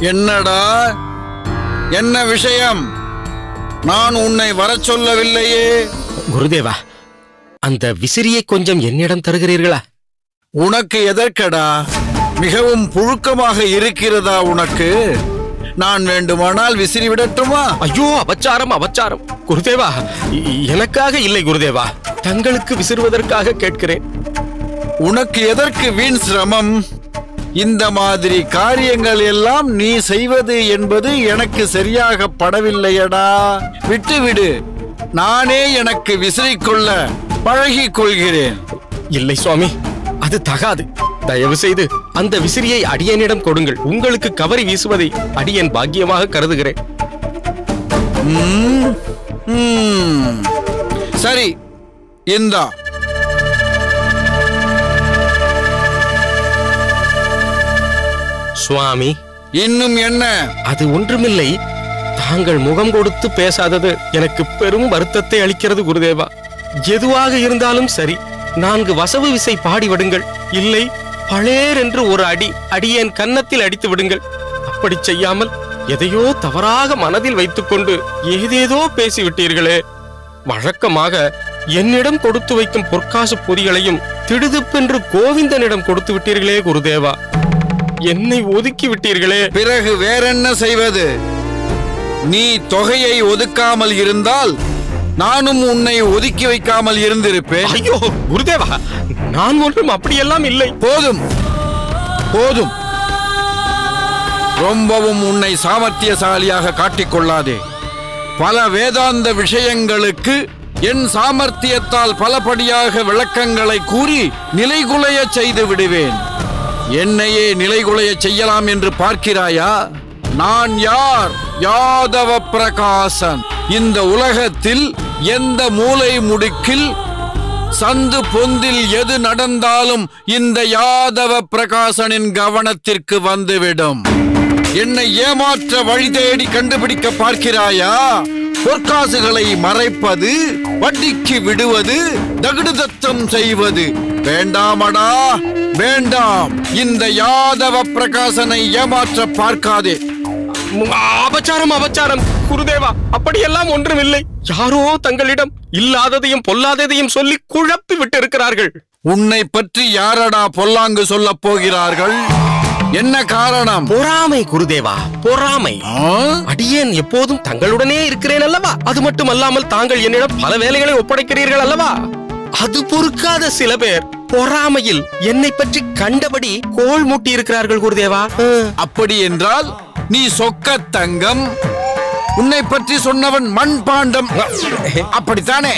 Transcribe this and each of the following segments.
என்னடா, என்ன விஷயம்? நான் உன்னை வரச் சொல்லவில்லையே. குருதேவா, அந்த விசிறியை கொஞ்சம் என்னிடம் தருகிறீர்களா? உனக்கு எதற்கடா? மிகவும் புழுக்கமாக இருக்கிறதா உனக்கு? நான் வேண்டுமானால் விசிறி விடட்டுமா? ஐயோ, அபச்சாரம் அபச்சாரம். குருதேவா, எனக்காக இல்லை குருதேவா, தங்களுக்கு விசிறுவதற்காக கேட்கிறேன். உனக்கு எதற்கு வீண் சிரமம்? இந்த மாதிரி காரியங்கள் எல்லாம் நீ செய்வது என்பது எனக்கு சரியாக படவில்லையடா. விட்டுவிடு, நானே எனக்கு விசிறிக்கொள்ள பழகிக் கொள்கிறேன். இல்லை சுவாமி, அது தகாது. தயவு செய்து அந்த விசிறியை அடியனிடம் கொடுங்கள். உங்களுக்கு கவரி வீசுவதை அடியன் பாக்கியமாக கருதுகிறேன். சரி, இந்தா. சுவாமி, இன்னும் என்ன? அது ஒன்றுமில்லை. தாங்கள் முகம் கொடுத்து பேசாதது எனக்கு பெரும் வருத்தத்தை அளிக்கிறது குருதேவா. எதுவாக இருந்தாலும் சரி, 4 வசவு விசை பாடி விடுங்கள். இல்லை, பளேர் என்று ஒரு அடியேன் கன்னத்தில் அடித்து விடுங்கள். அப்படி செய்யாமல் எதையோ தவறாக மனதில் வைத்துக்கொண்டு ஏதேதோ பேசிவிட்டீர்களே. வழக்கமாக என்னிடம் கொடுத்து வைக்கும் பொற்காசு பொதிகளையும் திடுதுப்பென்று கோவிந்தனிடம் கொடுத்து விட்டீர்களே குருதேவா. என்னை ஒதுக்கி விட்டீர்களே. பிறகு வேறென்ன செய்வது? நீ தொகையை ஒதுக்காமல் இருந்தால் நானும் உன்னை ஒதுக்கி வைக்காமல் இருந்திருப்பேன். ஐயோ குருதேவா, நான் ஒன்றும் அப்படியெல்லாம் இல்லை. போதும் போதும், ரொம்பவும் உன்னை சாமர்த்தியசாலியாக காட்டிக்கொள்ளாதே. பல வேதாந்த விஷயங்களுக்கு என் சாமர்த்தியத்தால் பலபடியாக விளக்கங்களை கூறி நிலைகுலைய செய்து விடுவேன். என்னையே நிலைகுலைய செய்யலாம் என்று பார்க்கிறாயா? நான் யார்? யாதவ பிரகாசன். இந்த உலகத்தில் எந்த மூலை முடுக்கில் சந்து பொந்தில் எது நடந்தாலும் இந்த யாதவ பிரகாசனின் கவனத்திற்கு வந்துவிடும். என்னை ஏமாற்ற வழி தேடி கண்டுபிடிக்க பார்க்கிறாயா? பொற்காசுகளை மறைப்பது, வட்டிக்கு விடுவது, தகுடுதத்தம் செய்வது வேண்டாமடா, வேண்டாம். இந்த யாதவ பிரகாசனை ஏமாற்ற பார்க்காதே. அபச்சாரம் அபச்சாரம் குருதேவா, அப்படியெல்லாம் ஒன்றுமில்லை. யாரோ தங்களிடம் இல்லாததையும் பொல்லாததையும் சொல்லி குழப்பி விட்டு இருக்கிறார்கள். உன்னை பற்றி யாரடா பொல்லாங்கு சொல்ல போகிறார்கள்? என்ன காரணம்? பொறாமை குருதேவா, பொறாமை. அடியேன் எப்போதும் தங்களுடனே இருக்கிறேன் அல்லவா? அது மட்டுமல்லாமல் தாங்கள் என்னிடம் பல வேலைகளை ஒப்படைக்கிறீர்கள் அல்லவா? அது பொறுக்காத சில பேர் பொறாமையில் என்னை பற்றி கண்டபடி கோல் மூட்டி இருக்கிறார்கள் குருதேவா. அப்படி என்றால் நீ சொக்க தங்கம், உன்னை பற்றி சொன்னவன் மண் பாண்டம், அப்படித்தானே?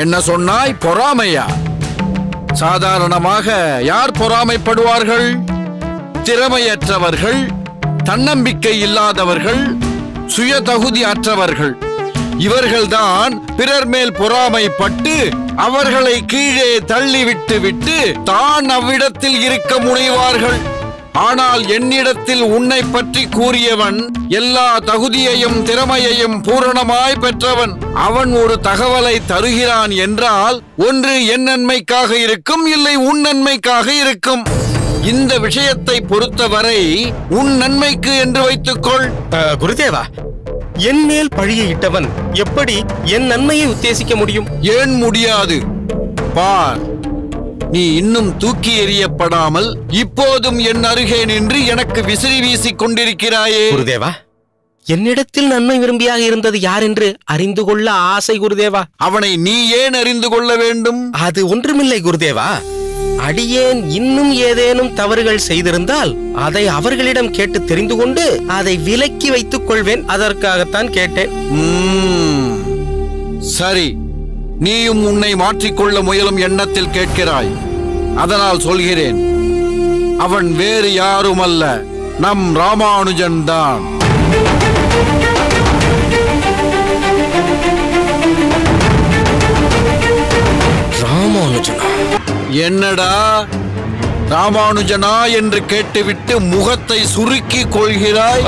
என்ன சொன்னாய்? பொறாமையா? சாதாரணமாக யார் பொறாமைப்படுவார்கள்? திறமையற்றவர்கள், தன்னம்பிக்கை இல்லாதவர்கள், சுய தகுதி அற்றவர்கள். இவர்கள்தான் பிறர் மேல் பொறாமைப்பட்டு அவர்களை கீழே தள்ளிவிட்டு விட்டு தான் அவ்விடத்தில் இருக்க முனைவார்கள். ஆனால் என்னிடத்தில் உன்னை பற்றி கூறியவன் எல்லா தகுதியையும் திறமையையும் பூரணமாய் பெற்றவன். அவன் ஒரு தகவலை தருகிறான் என்றால் ஒன்று என் நன்மைக்காக இருக்கும், இல்லை உன் நன்மைக்காக இருக்கும். இந்த விஷயத்தை பொறுத்தவரை உன் நன்மைக்கு என்று வைத்துக்கொள். குருதேவா, என் மேல் பழியை இட்டவன் எப்படி என் நன்மையை உத்தேசிக்க முடியும்? ஏன் முடியாது? பார், நீ இன்னும் தூக்கி எறியப்படாமல் இப்போதும் என் அருகே நின்று எனக்கு விசிறி வீசிக் கொண்டிருக்கிறாயே. குருதேவா, என்னிடத்தில் நன்மை விரும்பியாக இருந்தது யார் என்று அறிந்து கொள்ள ஆசை குருதேவா. அவனை நீ ஏன் அறிந்து கொள்ள வேண்டும்? அது ஒன்றுமில்லை குருதேவா. அடியேன் இன்னும் ஏதேனும் தவறுகள் செய்திருந்தால் அதை அவர்களிடம் கேட்டு தெரிந்து கொண்டு அதை விலக்கி வைத்துக் கொள்வேன். அதற்காகத்தான் கேட்டேன். சரி, நீயும் உன்னை மாற்றிக்கொள்ள முயலும் எண்ணத்தில் கேட்கிறாய். அதனால் சொல்கிறேன், அவன் வேறு யாருமல்ல, நம் ராமானுஜன் தான். ராமானுஜனா? என்னடா ராமானுஜனா என்று கேட்டுவிட்டு முகத்தை சுருக்கி கொள்கிறாய்?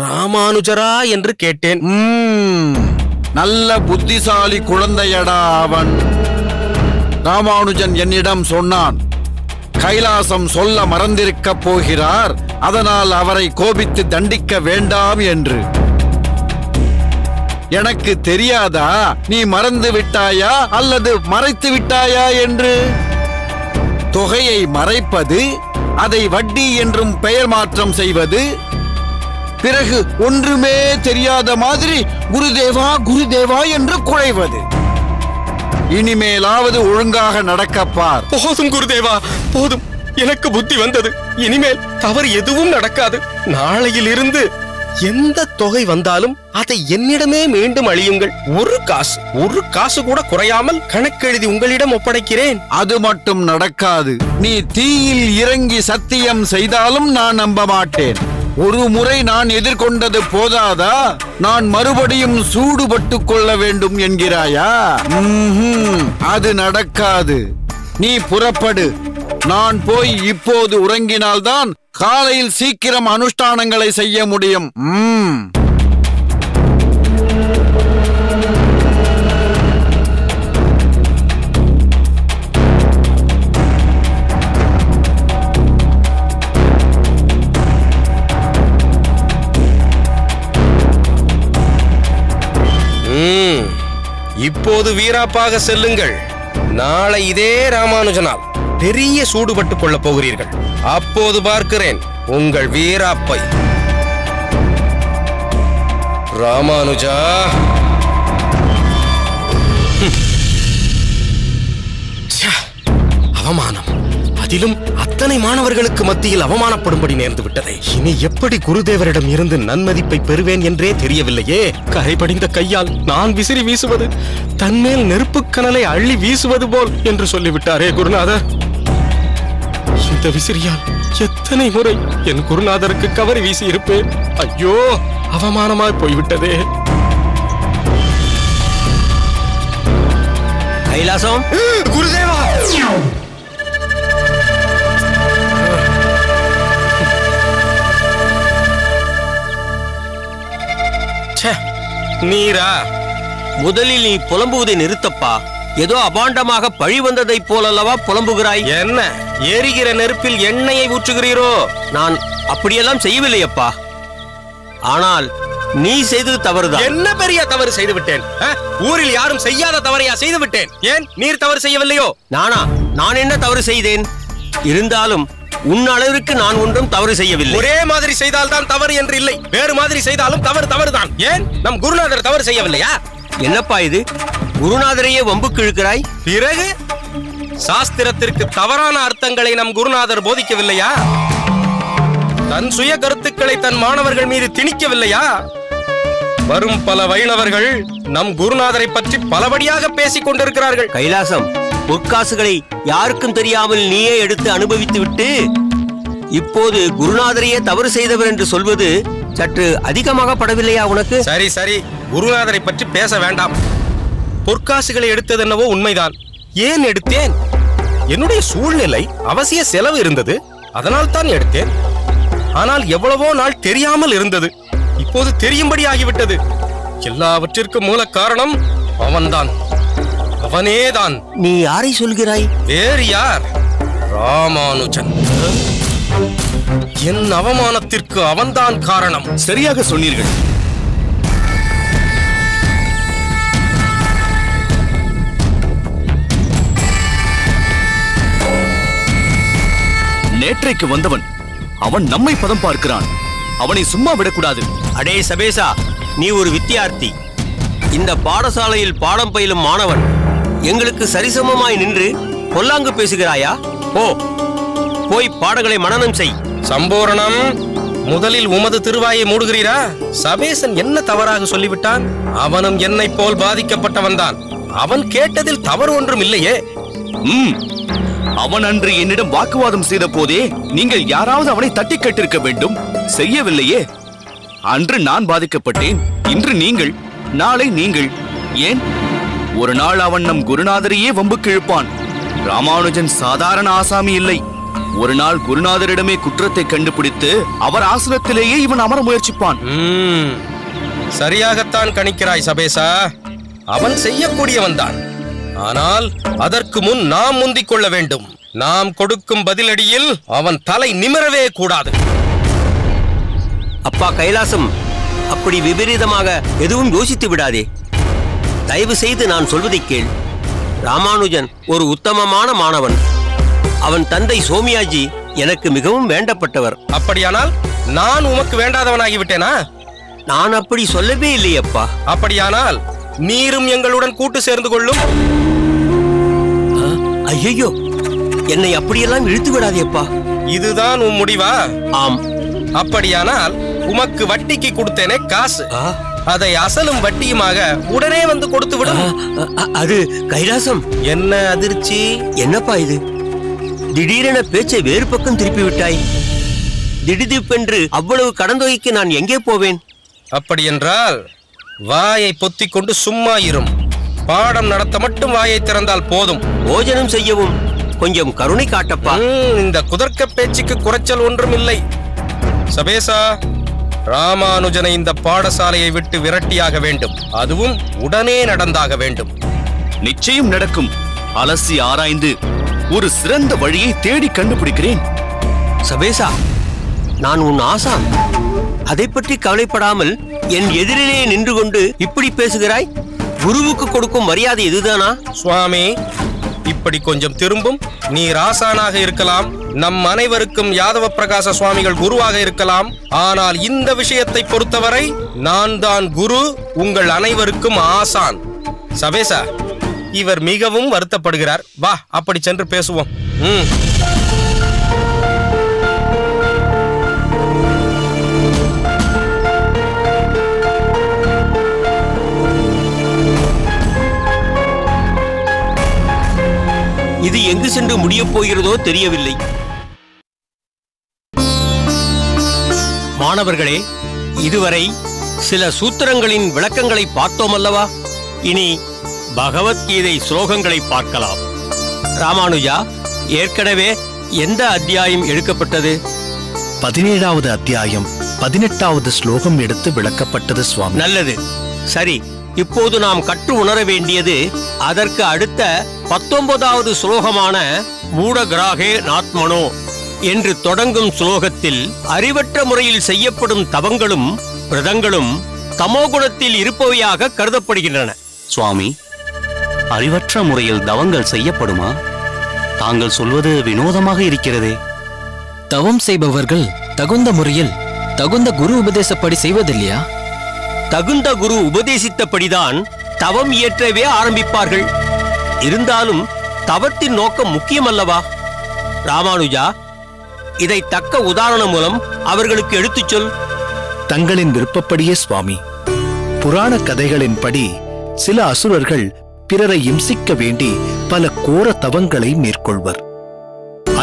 ராமானுஜரா என்று கேட்டேன். நல்ல புத்திசாலி குழந்தையடா அவன். ராமானுஜன் என்னிடம் சொன்னான், கைலாசம் சொல்ல மறந்திருக்க போகிறார், அதனால் அவரை கோபித்து தண்டிக்க வேண்டாம் என்று. எனக்கு தெரியாதா நீ மறந்து விட்டாயா அல்லது மறைத்து விட்டாயா என்று? தொகையை மறைப்பது, அதை வட்டி என்றும் பெயர் மாற்றம் செய்வது, பிறகு ஒன்றுமே தெரியாத மாதிரி குருதேவா குருதேவா என்று குழைவது. இனிமேலாவது ஒழுங்காக நடக்கப்பார். போதும் குருதேவா, போதும். எனக்கு புத்தி வந்தது. இனிமேல் தவறு எதுவும் நடக்காது. நாளையில் இருந்து எந்த தொகை வந்தாலும் அதை என்னிடமே மீண்டும் அழியுங்கள். ஒரு காசு கூட குறையாமல் கணக்கெழுதி உங்களிடம் ஒப்படைக்கிறேன். அது மட்டும் நடக்காது. நீ தீயில் இறங்கி சத்தியம் செய்தாலும் நான் நம்ப மாட்டேன். ஒரு முறை நான் எதிர்கொண்டது போதாதா, நான் மறுபடியும் சூடுபட்டு கொள்ள வேண்டும் என்கிறாயா? அது நடக்காது. நீ புறப்படு. நான் போய் இப்போது உறங்கினால்தான் காலையில் சீக்கிரம் அனுஷ்டானங்களை செய்ய முடியும். இப்போது வீராப்பாக செல்லுங்கள். நாளை இதே ராமானுஜனால் பெரிய சூடுபட்டுக் கொள்ளப் போகிறீர்கள். அப்போது பார்க்கிறேன் உங்கள் வீராப்பை. ராமானுஜா, அவமானம். அதிலும் அத்தனை மாணவர்களுக்கு மத்தியில் அவமானப்படும்படி நேர்ந்து விட்டதே. இனி எப்படி குருதேவரிடம் இருந்து நன்மதிப்பை பெறுவேன் என்றே தெரியவில்லையே. கரைபடிந்த கையால் நான் விசிறி வீசுவது தன்மேல் நெருப்பு கனலை அள்ளி வீசுவது போல் என்று சொல்லிவிட்டாரே குருநாதர். இந்த விசிறியால் எத்தனை முறை என் குருநாதருக்கு கவரி வீசி இருப்பேன். ஐயோ, அவமானமாய் போய்விட்டதே. கைலாசம், குருதேவா, நீரா? முதலில் நீ புலம்புவதை நிறுத்தப்பா. ஏதோ அபாண்டமாக பழி வந்ததை போலல்லவா புலம்புகிறாய்? என்ன, எரிகிற நெருப்பில் எண்ணெயை ஊற்றுகிறீரோ? நான் அப்படியெல்லாம் செய்யவில்லையப்பா. ஆனால் நீ செய்தது தவறுதான். என்ன பெரிய தவறு செய்து விட்டேன்? ஊரில் யாரும் செய்யாத தவறையா செய்து விட்டேன்? ஏன் நீர் தவறு செய்யவில்லையோ? நான் என்ன தவறு செய்தேன்? இருந்தாலும் உன் அளவிற்கு நான் ஒன்றும் தவறு செய்யவில்லை. ஒரே மாதிரி செய்தால்தான் தவறு என்று இல்லை. வேறு மாதிரி செய்தாலும் தவறுதான். ஏன் நம் குருநாதர் தவறு செய்யவில்லையா? என்னப்பா இது? குருநாதரையே வம்புக்கு இழுக்கிறாய். பிறகு சாஸ்திரத்திற்கு தவறான அர்த்தங்களை நம் குருநாதர் போதிக்கவில்லையா? தன் சுய கருத்துக்களை தன் மாணவர்கள் மீது திணிக்கவில்லையா? வரும் பல வைணவர்கள் நம் குருநாதரை பற்றி பலபடியாக பேசிக் கொண்டிருக்கிறார்கள். கைலாசம், பொற்காசுகளை யாருக்கும் தெரியாமல் நீயே எடுத்து அனுபவித்து விட்டு இப்போது குருநாதரையே தவறு செய்தவர் என்று சொல்வது சற்று அதிகமாக படவில்லையா உனக்கு? சரி சரி, குருநாதரை பற்றி பேச வேண்டாம். பொற்காசுகளை எடுத்தது என்னவோ உண்மைதான். ஏன் எடுத்தேன்? என்னுடைய சூழ்நிலை அவசிய செலவு இருந்தது, அதனால் தான் எடுத்தேன். ஆனால் எவ்வளவோ நாள் தெரியாமல் இருந்தது, இப்போது தெரியும்படி ஆகிவிட்டது. எல்லாவற்றிற்கும் மூல காரணம் அவன்தான், அவனேதான். நீ யாரை சொல்கிறாய்? வேறு யார்? ராமானுஜன். என் அவமானத்திற்கு அவன்தான் காரணம். சரியாக சொன்னீர்கள். நேற்றைக்கு வந்தவன் அவன் நம்மை பதம் பார்க்கிறான். அவனை சும்மா விடக்கூடாது. அடே சபேசா, நீ ஒரு வித்தியார்த்தி. இந்த பாடசாலையில் பாடம் பயிலும் மாணவன். எங்களுக்கு சரிசமமாய் நின்று பொல்லாங்கு பேசுகிறாயா? போய் பாடங்களை மனனம் செய். சம்பூரணம், முதலில் உமது திருவாயை மூடுகிறீரா? சபேசன் என்ன தவறாக சொல்லிவிட்டான்? அவனும் என்னை போல் பாதிக்கப்பட்டவன் தான். அவன் கேட்டதில் தவறு ஒன்றும் இல்லையே. அவன் அன்று என்னிடம் வாக்குவாதம் செய்த போதே நீங்கள் யாராவது அவனை தட்டி கேட்டிருக்க வேண்டும். செய்யவில்லையே. அன்று நான் பாதிக்கப்பட்டேன், இன்று நீங்கள், நாளை நீங்கள். ஏன்? ஒரு நாள் அவன் நம் குருநாதரையே வம்புக்கு இழுப்பான். ராமானுஜன் சாதாரண ஆசாமி இல்லை. ஒரு நாள் குருநாதரிடமே குற்றத்தை கண்டுபிடித்து அவர் ஆசனத்திலேயே இவன் அமர முயற்சிப்பான். சரியாகத்தான் கணிக்கிறாய் சபேசா. அவன் செய்யக்கூடியவன் தான். ஆனால் அதற்கு முன் நாம் முந்திக் கொள்ள வேண்டும். நாம் கொடுக்கும் பதிலடியில் அவன் தலை நிமிரவே கூடாது. அப்பா கைலாசம், அப்படி விபரீதமாக எதுவும் யோசித்து விடாதே. தயவு செய்து நான் சொல்வதை கேள். ராமானுஜன் ஒரு உத்தமமான மாணவன். அவன் தந்தை சோமியாஜி எனக்கு மிகவும் வேண்டப்பட்டவர். அப்படியானால் நான் உமக்கு வேண்டாதவனாகிவிட்டேனா? நான் அப்படி சொல்லவே இல்லை அப்பா. அப்படியானால் நீரும் எங்களுடன் கூட்டு சேர்ந்து கொள்ளும். ஐயோ, என்னை அப்படியெல்லாம் இழுத்து விடாதே அப்பா. இதுதான் உன் முடிவா? ஆம். அப்படியானால் உமக்கு வட்டிக்கு கொடுத்தேனே காசு, அதை அசலும் வட்டியுமாக உடனே வந்து கொடுத்து விடும். அது கைலாசம். என்ன அதிர்ச்சி? என்னப்பா இது? திடீரென பேச்சை வேறு பக்கம் திருப்பி விட்டாய். திடீரென்று அவ்வளவு கடந்தொகைக்கு நான் எங்கே போவேன்? அப்படி என்றால் வாயை பொத்திக் கொண்டு சும்மா இரும். பாடம் நடத்த மட்டும் வாயை திறந்தால் போதும். போஜனம் செய்யவும் கொஞ்சம் கருணை காட்டப்பா. இந்த குதர்க்க பேச்சுக்கு குறைச்சல் ஒன்றும் இல்லை. சபேசா, ராமானுஜனை இந்த பாடசாலையை விட்டு விரட்டியாக வேண்டும். அதுவும் உடனே நடந்தாக வேண்டும். நிச்சயம் நடக்கும். அலசி ஆராய்ந்து ஒரு சிறந்த வழியை தேடி கண்டுபிடிக்கிறேன். சபேசா, நான் உன் ஆசான். அதை பற்றி கவலைப்படாமல் என் எதிரிலே நின்று கொண்டு இப்படி பேசுகிறாய். குருவுக்கு கொடுக்கும் மரியாதை இதுதானா? சுவாமி, இப்படி கொஞ்சம் திரும்பும். நீ ராசானாக இருக்கலாம், நம் அனைவருக்கும் யாதவ பிரகாச சுவாமிகள் குருவாக இருக்கலாம். ஆனால் இந்த விஷயத்தை பொறுத்தவரை நான் தான் குரு, உங்கள் அனைவருக்கும் ஆசான். சபேசா, இவர் மிகவும் வருத்தப்படுகிறார். வா, அப்படி சென்று பேசுவோம். இது எங்கு சென்று முடியப் போகிறதோ தெரியவில்லை. மாணவர்களே, இதுவரை சில சூத்திரங்களின் விளக்கங்களை பார்த்தோம் அல்லவா? இனி பகவத்கீதை ஸ்லோகங்களை பார்க்கலாம். ராமானுஜா, ஏற்கனவே எந்த அத்தியாயம் எடுக்கப்பட்டது? 17வது அத்தியாயம் 18வது ஸ்லோகம் எடுத்து விளக்கப்பட்டது சுவாமி. நல்லது. சரி, இப்போது நாம் கற்று உணர வேண்டியது அதற்கு அடுத்த 19வது ஸ்லோகமான மூடகிராகே நாத்மனோ என்று தொடங்கும் ஸ்லோகத்தில் அறிவற்ற முறையில் செய்யப்படும் தவங்களும் விரதங்களும் தமோகுணத்தில் இருப்பவையாக கருதப்படுகின்றன. சுவாமி, அறிவற்ற முறையில் தவங்கள் செய்யப்படுமா? தாங்கள் சொல்வது வினோதமாக இருக்கிறதே. தவம் செய்பவர்கள் தகுந்த முறையில் தகுந்த குரு உபதேசப்படி செய்வதில்லையா? தகுந்த குரு உபதேசித்தபடிதான் தவம் இயற்றவே ஆரம்பிப்பார்கள். இருந்தாலும் தவத்தின் நோக்கம் முக்கியமல்லவா? ராமானுஜா, இதை தக்க உதாரணம் மூலம் அவர்களுக்கு எடுத்துச் சொல். தங்களின் விருப்பப்படியே சுவாமி. புராண கதைகளின்படி சில அசுரர்கள் பிறரை இம்சிக்க வேண்டி பல கோர தவங்களை மேற்கொள்வர்.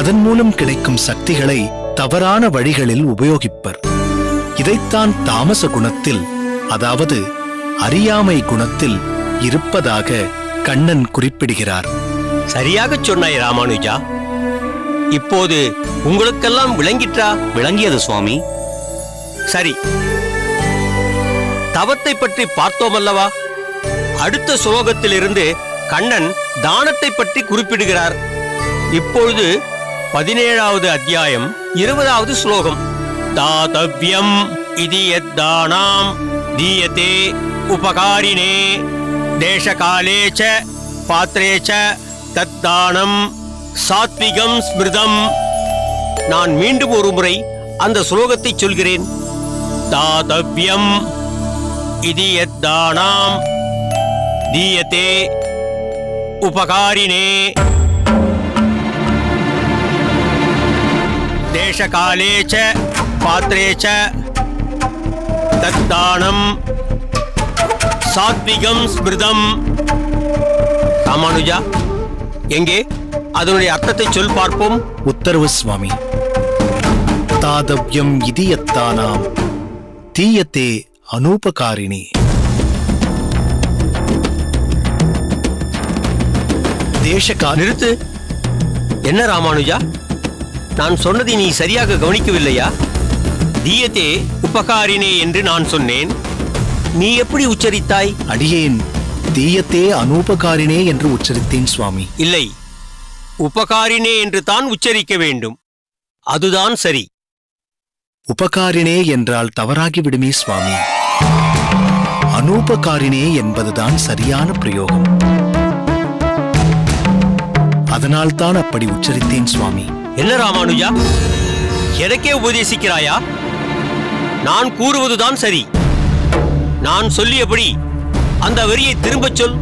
அதன் மூலம் கிடைக்கும் சக்திகளை தவறான வழிகளில் உபயோகிப்பர். இதைத்தான் தாமச குணத்தில், அதாவது அறியாமை குணத்தில் இருப்பதாக கண்ணன் குறிப்பிடுகிறார். சரியாக சொன்னாய் ராமானுஜா. இப்போது உங்களுக்கெல்லாம் விளங்கிற்றா? விளங்கியது சுவாமி. சரி, தவத்தை பற்றி பார்த்தோம் அல்லவா? அடுத்த ஸ்லோகத்திலிருந்து கண்ணன் தானத்தை பற்றி குறிப்பிடுகிறார். இப்பொழுது 17வது அத்தியாயம் 20வது ஸ்லோகம். தாதவ்யம் இதி யத்தானாம் தீயதே உபகாரினே தேசகாலே ச பாத்ரே ச தத்தானம் சாத்விகம் ஸ்மிருதம். நான் மீண்டும் ஒரு முறை அந்த ஸ்லோகத்தை சொல்கிறேன். தாதவ்யம் இதி யத்தானாம் தீயதே உபகாரினே தேசகாலே ச பாத்ரே ச தத்தானம் சாத்விகம் ஸ்மிருதம். ராமானுஜா, எங்கே அதனுடைய அர்த்தத்தை சொல் பார்ப்போம். உத்தரவு சுவாமி. தாதவ்யம் இதியத்தானாம் தீயத்தே அனூபகாரிணி. நிறுத்து. என்ன ராமானுஜா, நான் சொன்னதை நீ சரியாக கவனிக்கவில்லையா? தீயத்தே உபகாரினே என்று நான் சொன்னேன். நீ எப்படி உச்சரித்தாய்? அடியேன் தீயத்தே அனூபகாரிணே என்று உச்சரித்தேன் சுவாமி. இல்லை, உபகாரினே என்று தான் உச்சரிக்க வேண்டும். அதுதான் சரி. உபகாரினே என்றால் தவறாகிவிடுமே சுவாமி. அனூபகாரினே என்பதுதான் சரியான பிரயோகம். அதனால்தான் அப்படி உச்சரித்தேன் சுவாமி. என்ன ராமானுஜா, எனக்கே உபதேசிக்கிறாயா? நான் கூறுவதுதான் சரி. நான் சொல்லியபடி அந்த வரியை திரும்பச் சொல்.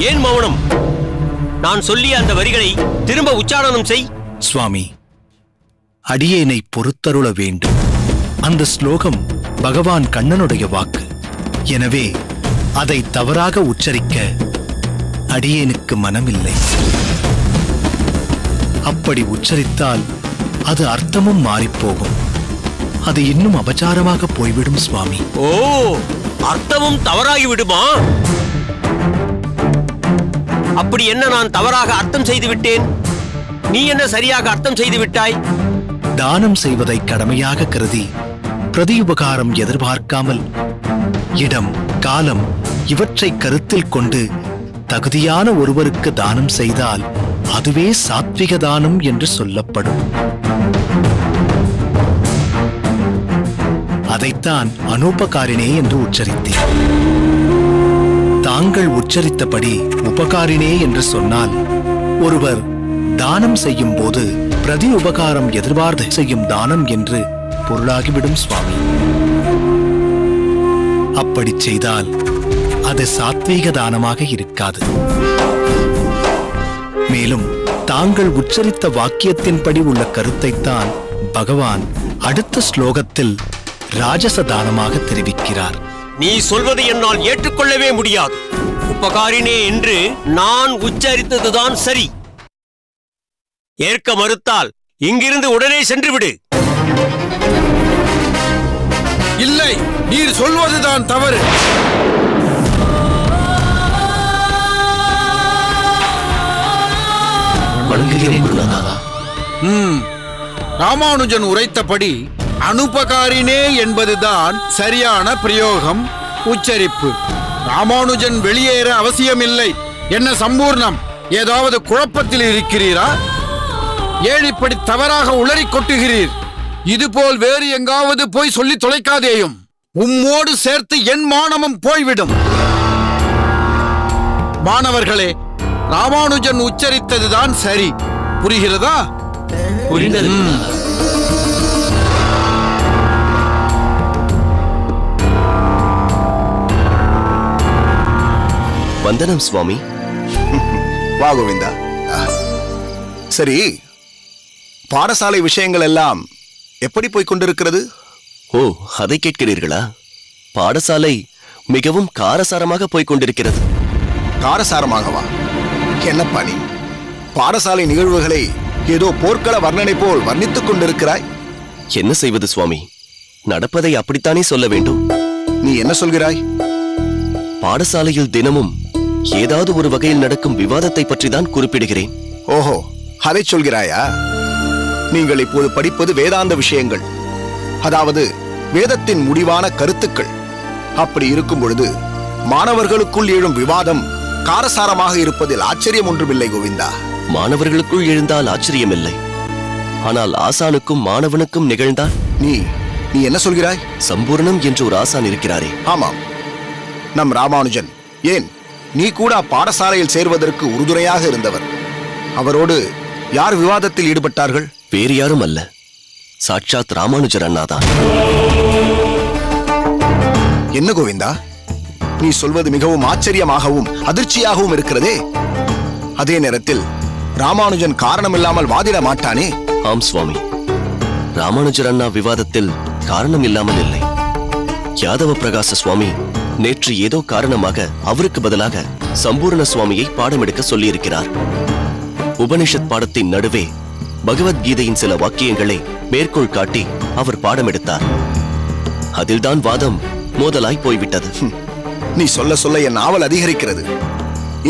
ஏன் மௌனம்? நான் சொல்லிய அந்த வரிகளை திரும்ப உச்சாரணம் செய். சுவாமி, அடியேனை பொறுத்தருள வேண்டும். அந்த ஸ்லோகம் பகவான் கண்ணனுடைய வாக்கு. எனவே அதை தவறாக உச்சரிக்க அடியேனுக்கு மனமில்லை. அப்படி உச்சரித்தால் அது அர்த்தமும் மாறிப்போகும். அது இன்னும் அபச்சாரமாக போய்விடும் சுவாமி. ஓ, அர்த்தமும் தவறாகி விடுமா? அப்படி என்ன நான் தவறாக அர்த்தம் செய்து விட்டேன்? நீ என்ன சரியாக அர்த்தம் செய்து விட்டாய்? தானம் செய்வதை கடமையாக கருதி பிரதியுபகாரம் எதிர்பார்க்காமல் இடம், காலம் இவற்றை கருத்தில் கொண்டு தகுதியான ஒருவருக்கு தானம் செய்தால் அதுவே சாத்விக தானம் என்று சொல்லப்படும். அதைத்தான் அனூபகாரினே என்று உச்சரித்தேன். தாங்கள் உச்சரித்தபடி உபகாரினே என்று சொன்னால் ஒருவர் தானம் செய்யும் போது பிரதி உபகாரம் எதிர்பார்த்து செய்யும் தானம் என்று பொருளாகிவிடும் சுவாமி. அப்படி செய்தால் அது சாத்வீக தானமாக இருக்காது. மேலும் தாங்கள் உச்சரித்த வாக்கியத்தின்படி உள்ள கருத்தைத்தான் பகவான் அடுத்த ஸ்லோகத்தில் ராஜச தானமாக தெரிவிக்கிறார். நீ சொல்வதை என்னால் ஏற்றுக்கொள்ளவே முடியாது. உபகாரினே என்று நான் உச்சரித்ததுதான் சரி. ஏற்க மறுத்தால் இங்கிருந்து உடனே சென்று விடு. இல்லை, நீர் சொல்வதுதான் தவறு. ராமானுஜன் உரைத்தபடி அனுபகாரினே என்பதுதான் சரியான பிரயோகம், உச்சரிப்பு. ராமானுஜன் வெளியேற அவசியமில்லை. என்ன சம்பூர்ணம், ஏதாவது குழப்பத்தில் இருக்கிறீரா? ஏன் இப்படி தவறாக உளறி கொட்டுகிறீர்? இதுபோல் வேறு எங்காவது போய் சொல்லி தொலைக்காதேயும். உம்மோடு சேர்த்து என் மானமும் போய்விடும். மாணவர்களே, ராமானுஜன் உச்சரித்ததுதான் சரி. புரிகிறதா? புரிந்தது. வந்தனம் சுவாமி. வா கோவிந்தா. சரி, பாடசாலை விஷயங்கள் எல்லாம் எப்படி போய்க் கொண்டிருக்கிறது? ஓ, அதை கேட்கிறீர்களா? பாடசாலை மிகவும் காரசாரமாக போய்க் கொண்டிருக்கிறது. காரசாரமாகவா? என்னப்பா நீ பாடசாலை நிகழ்வுகளை ஏதோ போர்க்கள வர்ணனை போல் வர்ணித்துக் கொண்டிருக்கிறாய். என்ன செய்வது சுவாமி? நடப்பதை அப்படித்தானே சொல்ல வேண்டும். நீ என்ன சொல்கிறாய்? பாடசாலையில் தினமும் ஏதாவது ஒரு வகையில் நடக்கும் விவாதத்தை பற்றி தான் குறிப்பிடுகிறேன். ஓஹோ, அதை சொல்கிறாயா? நீங்கள் இப்போது படிப்பது வேதாந்த விஷயங்கள், அதாவது வேதத்தின் முடிவான கருத்துக்கள். அப்படி இருக்கும் பொழுது மாணவர்களுக்குள் எழும் விவாதம் காரசாரமாக இருப்பதில் ஆச்சரியம் ஒன்றுமில்லை கோவிந்தா. மாணவர்களுக்குள் எழுந்தால் ஆச்சரியமில்லை. ஆனால் ஆசானுக்கும் மாணவனுக்கும் நிகழ்ந்தால்? நீ என்ன சொல்கிறாய்? சம்பூர்ணம் என்று ஒரு ஆசான் இருக்கிறாரே. ஆமாம், நம் ராமானுஜன். ஏன், நீ கூட பாடசாலையில் சேர்வதற்கு உறுதுணையாக இருந்தவர். அவரோடு யார் விவாதத்தில் ஈடுபட்டார்கள்? வேறு யாரும் அல்ல, சாட்சாத் ராமானுஜர் அண்ணாதான். என்ன கோவிந்தா, நீ சொல்வது மிகவும் ஆச்சரியமாகவும் அதிர்ச்சியாகவும் இருக்கிறதே. அதே நேரத்தில் ராமானுஜன் காரணமில்லாமல் வாதிட மாட்டானே? ஆம் சுவாமி, ராமானுஜர் அண்ணா விவாதத்தில் காரணம் இல்லாமல் இல்லை. யாதவ பிரகாச சுவாமி நேற்று ஏதோ காரணமாக அவருக்கு பதிலாக சம்பூர்ண சுவாமியை பாடமெடுக்க சொல்லியிருக்கிறார். உபனிஷத் பாடத்தின் நடுவே பகவத்கீதையின் சில வாக்கியங்களை மேற்கோள் காட்டி அவர் பாடமெடுத்தார். அதில்தான் வாதம் மோதலாய் போய்விட்டது. நீ சொல்ல சொல்ல என் ஆவல் அதிகரிக்கிறது.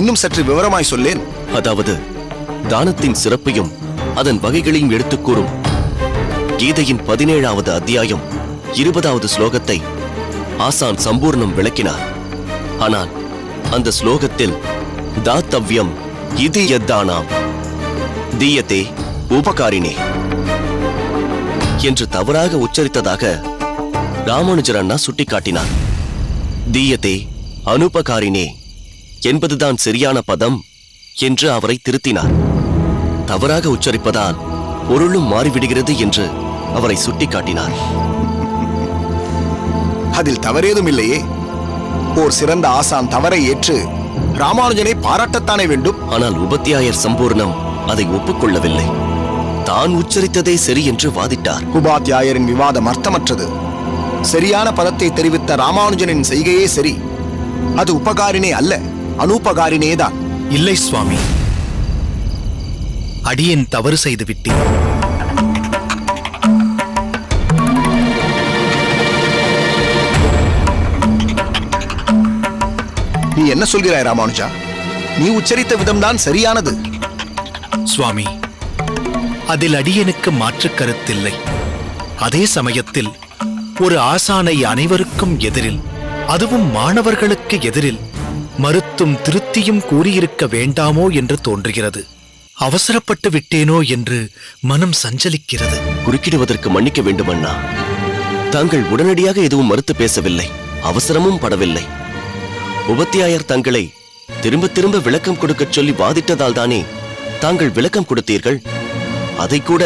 இன்னும் சற்று விவரமாய் சொல்லேன். அதாவது தானத்தின் சிறப்பையும் அதன் வகைகளையும் எடுத்துக் கூறும் கீதையின் 17வது அத்தியாயம் 20வது ஸ்லோகத்தை ஆசான் சம்பூர்ணம் விளக்கினார். ஆனால் அந்த ஸ்லோகத்தில் தாத்தவ்யம் இது யத்தானாம் தீயத்தே உபகாரினே என்று தவறாக உச்சரித்ததாக ராமானுஜர் அண்ணா சுட்டிக்காட்டினார். தீயத்தே அனுபகாரினே என்பதுதான் சரியான பதம் என்று அவரை திருத்தினார். தவறாக உச்சரிப்பதால் பொருளும் மாறிவிடுகிறது என்று அவரை சுட்டிக்காட்டினார். அதில் தவறேதும் இல்லையே. ஓர் சிறந்த ஆசான் தவறை ஏற்று ராமானுஜனை பாராட்டத்தானே வேண்டும். ஆனால் உபத்தியாயர் சம்பூர்ணம் அதை ஒப்புக்கொள்ளவில்லை. தான் உச்சரித்ததே சரி என்று வாதிட்டார். உபாத்தியாயரின் விவாதம் அர்த்தமற்றது. சரியான பதத்தை தெரிவித்த ராமானுஜனின் செய்கையே சரி. அது உபகாரினே அல்ல, அனுபகாரினேதான். இல்லை சுவாமி, அடியேன் தவறு செய்து விட்டேன். நீ என்ன சொல்கிறாய் ராமானுஜா? நீ உச்சரித்த விதம்தான் சரியானது. சுவாமி, அதில் அடியனுக்கு மாற்று கருத்தில்லை. அதே சமயத்தில் ஒரு ஆசானை அனைவருக்கும் எதிரில், அதுவும் மாணவர்களுக்கு எதிரில் மறுத்தும் திருத்தியும் கூறியிருக்க வேண்டாமோ என்று தோன்றுகிறது. அவசரப்பட்டு விட்டேனோ என்று மனம் சஞ்சலிக்கிறது. குறுக்கிடுவதற்கு மன்னிக்க வேண்டும் அண்ணா. தாங்கள் உடனடியாக எதுவும் மறுத்து பேசவில்லை, அவசரமும் படவில்லை. உபத்தியாயர் தங்களை திரும்ப திரும்ப விளக்கம் கொடுக்கச் சொல்லி வாதிட்டதால் தானே தாங்கள் விளக்கம் கொடுத்தீர்கள். அதை கூட